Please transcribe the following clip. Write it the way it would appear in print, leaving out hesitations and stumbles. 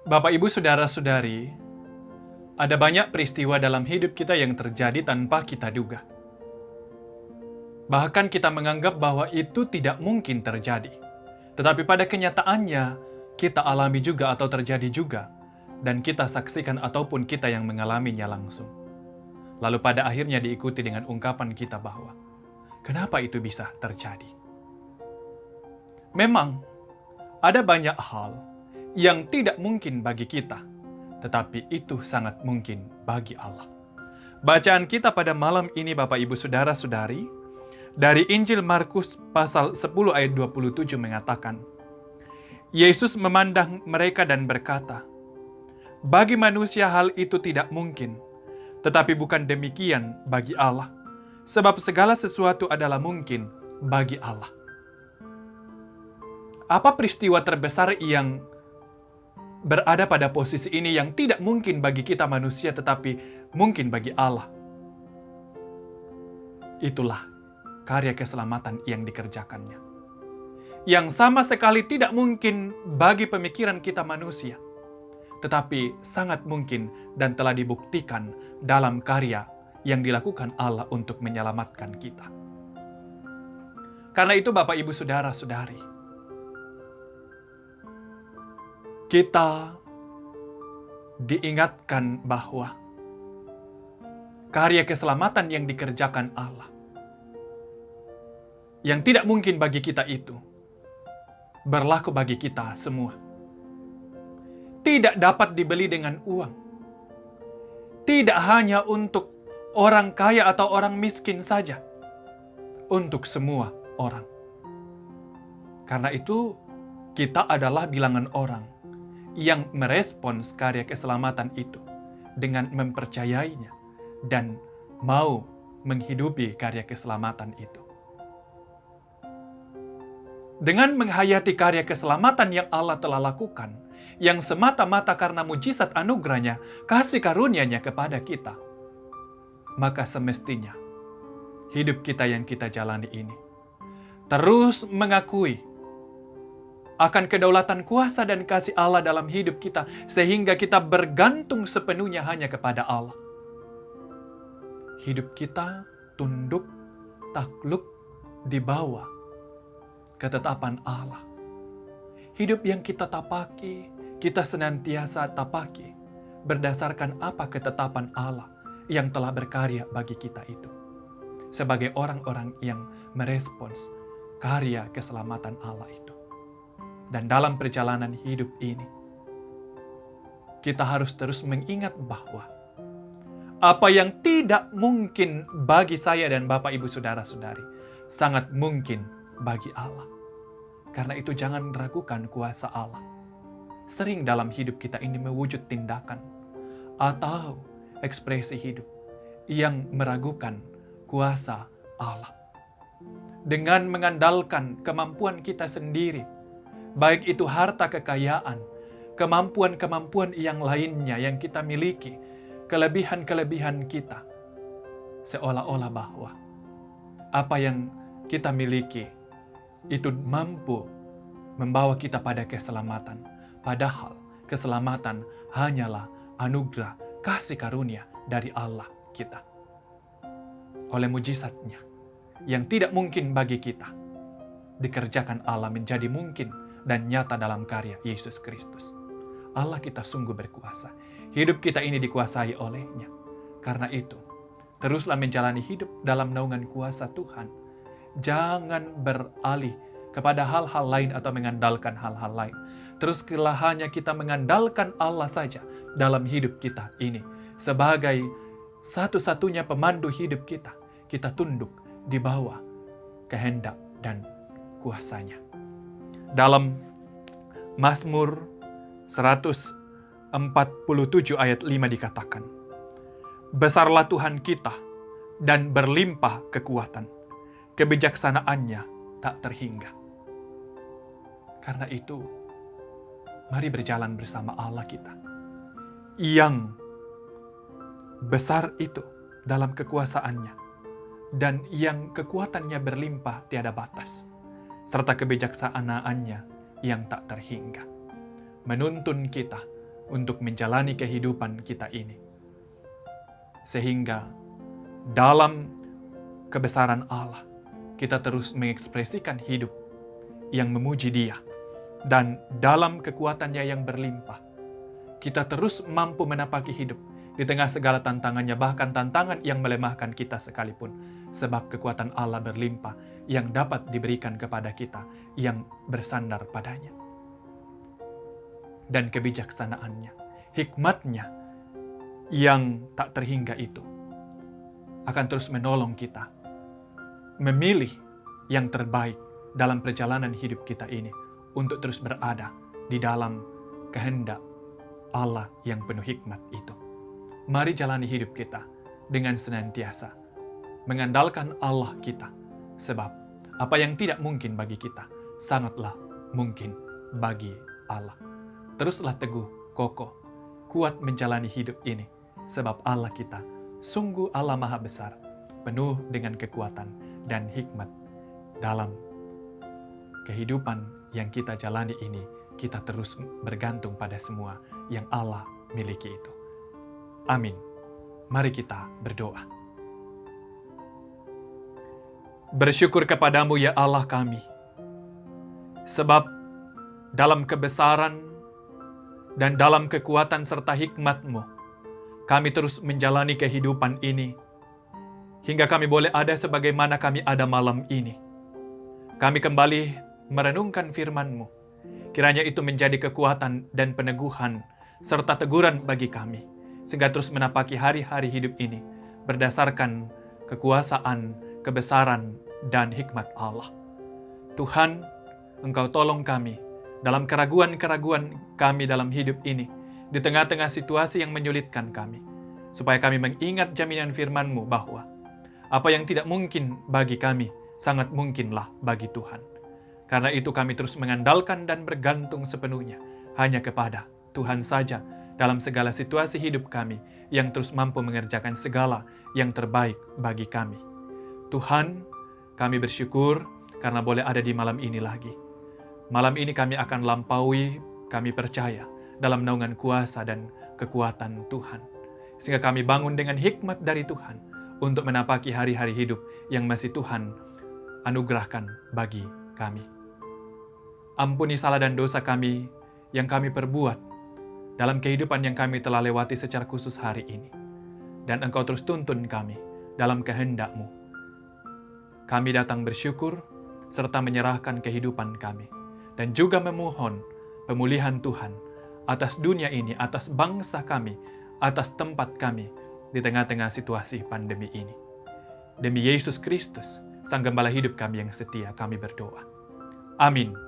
Bapak, Ibu, Saudara-saudari, ada banyak peristiwa dalam hidup kita yang terjadi tanpa kita duga. Bahkan kita menganggap bahwa itu tidak mungkin terjadi. Tetapi pada kenyataannya, kita alami juga atau terjadi juga. Dan kita saksikan ataupun kita yang mengalaminya langsung. Lalu pada akhirnya diikuti dengan ungkapan kita bahwa, kenapa itu bisa terjadi? Memang, ada banyak hal yang tidak mungkin bagi kita, tetapi itu sangat mungkin bagi Allah. Bacaan kita pada malam ini, Bapak, Ibu, Saudara-saudari, dari Injil Markus pasal 10 ayat 27 mengatakan, Yesus memandang mereka dan berkata, bagi manusia hal itu tidak mungkin, tetapi bukan demikian bagi Allah, sebab segala sesuatu adalah mungkin bagi Allah. Apa peristiwa terbesar yang berada pada posisi ini yang tidak mungkin bagi kita manusia tetapi mungkin bagi Allah? Itulah karya keselamatan yang dikerjakannya. Yang sama sekali tidak mungkin bagi pemikiran kita manusia, tetapi sangat mungkin dan telah dibuktikan dalam karya yang dilakukan Allah untuk menyelamatkan kita. Karena itu Bapak, Ibu, Saudara-saudari, kita diingatkan bahwa karya keselamatan yang dikerjakan Allah, yang tidak mungkin bagi kita itu, berlaku bagi kita semua. Tidak dapat dibeli dengan uang. Tidak hanya untuk orang kaya atau orang miskin saja. Untuk semua orang. Karena itu, kita adalah bilangan orang yang merespons karya keselamatan itu dengan mempercayainya dan mau menghidupi karya keselamatan itu. Dengan menghayati karya keselamatan yang Allah telah lakukan, yang semata-mata karena mujizat anugerahnya, kasih karunia-Nya kepada kita, maka semestinya hidup kita yang kita jalani ini terus mengakui akan kedaulatan kuasa dan kasih Allah dalam hidup kita, sehingga kita bergantung sepenuhnya hanya kepada Allah. Hidup kita tunduk, takluk di bawah ketetapan Allah. Hidup yang kita tapaki, kita senantiasa tapaki berdasarkan apa ketetapan Allah yang telah berkarya bagi kita itu. Sebagai orang-orang yang merespons karya keselamatan Allah itu. Dan dalam perjalanan hidup ini, kita harus terus mengingat bahwa apa yang tidak mungkin bagi saya dan Bapak, Ibu, Saudara-saudari, sangat mungkin bagi Allah. Karena itu jangan ragukan kuasa Allah. Sering dalam hidup kita ini mewujud tindakan atau ekspresi hidup yang meragukan kuasa Allah. Dengan mengandalkan kemampuan kita sendiri, baik itu harta kekayaan, kemampuan-kemampuan yang lainnya yang kita miliki, kelebihan-kelebihan kita, seolah-olah bahwa apa yang kita miliki itu mampu membawa kita pada keselamatan. Padahal keselamatan hanyalah anugerah kasih karunia dari Allah kita. Oleh mujizat-Nya yang tidak mungkin bagi kita, dikerjakan Allah menjadi mungkin dan nyata dalam karya Yesus Kristus. Allah kita sungguh berkuasa. Hidup kita ini dikuasai oleh-Nya. Karena itu, teruslah menjalani hidup dalam naungan kuasa Tuhan. Jangan beralih kepada hal-hal lain atau mengandalkan hal-hal lain. Teruslah hanya kita mengandalkan Allah saja dalam hidup kita ini. Sebagai satu-satunya pemandu hidup kita, kita tunduk di bawah kehendak dan kuasa-Nya. Dalam Mazmur 147 ayat 5 dikatakan, besarlah Tuhan kita dan berlimpah kekuatan. Kebijaksanaan-Nya tak terhingga. Karena itu, mari berjalan bersama Allah kita. Yang besar itu dalam kekuasaan-Nya. Dan yang kekuatan-Nya berlimpah tiada batas. Serta kebijaksanaan-Nya yang tak terhingga. Menuntun kita untuk menjalani kehidupan kita ini. Sehingga dalam kebesaran Allah, kita terus mengekspresikan hidup yang memuji Dia. Dan dalam kekuatannya yang berlimpah, kita terus mampu menapaki hidup di tengah segala tantangannya, bahkan tantangan yang melemahkan kita sekalipun. Sebab kekuatan Allah berlimpah yang dapat diberikan kepada kita yang bersandar padanya. Dan kebijaksanaannya, hikmatnya yang tak terhingga itu akan terus menolong kita memilih yang terbaik dalam perjalanan hidup kita ini untuk terus berada di dalam kehendak Allah yang penuh hikmat itu. Mari jalani hidup kita dengan senantiasa mengandalkan Allah kita, sebab apa yang tidak mungkin bagi kita sangatlah mungkin bagi Allah. Teruslah teguh, kokoh, kuat menjalani hidup ini, sebab Allah kita sungguh Allah Maha Besar, penuh dengan kekuatan dan hikmat. Dalam kehidupan yang kita jalani ini, kita terus bergantung pada semua yang Allah miliki itu. Amin. Mari kita berdoa. Bersyukur kepadamu ya Allah kami, sebab dalam kebesaran dan dalam kekuatan serta hikmat-Mu, kami terus menjalani kehidupan ini, hingga kami boleh ada sebagaimana kami ada malam ini. Kami kembali merenungkan firman-Mu, kiranya itu menjadi kekuatan dan peneguhan, serta teguran bagi kami, sehingga terus menapaki hari-hari hidup ini, berdasarkan kekuasaan, kebesaran, dan hikmat Allah. Tuhan, Engkau tolong kami dalam keraguan-keraguan kami dalam hidup ini, di tengah-tengah situasi yang menyulitkan kami, supaya kami mengingat jaminan firman-Mu bahwa apa yang tidak mungkin bagi kami, sangat mungkinlah bagi Tuhan. Karena itu kami terus mengandalkan dan bergantung sepenuhnya hanya kepada Tuhan saja dalam segala situasi hidup kami, yang terus mampu mengerjakan segala yang terbaik bagi kami. Tuhan, kami bersyukur karena boleh ada di malam ini lagi. Malam ini kami akan lampaui, kami percaya, dalam naungan kuasa dan kekuatan Tuhan. Sehingga kami bangun dengan hikmat dari Tuhan untuk menapaki hari-hari hidup yang masih Tuhan anugerahkan bagi kami. Ampuni salah dan dosa kami yang kami perbuat dalam kehidupan yang kami telah lewati secara khusus hari ini. Dan Engkau terus tuntun kami dalam kehendak-Mu. Kami datang bersyukur serta menyerahkan kehidupan kami, dan juga memohon pemulihan Tuhan atas dunia ini, atas bangsa kami, atas tempat kami di tengah-tengah situasi pandemi ini. Demi Yesus Kristus, Sang Gembala hidup kami yang setia, kami berdoa. Amin.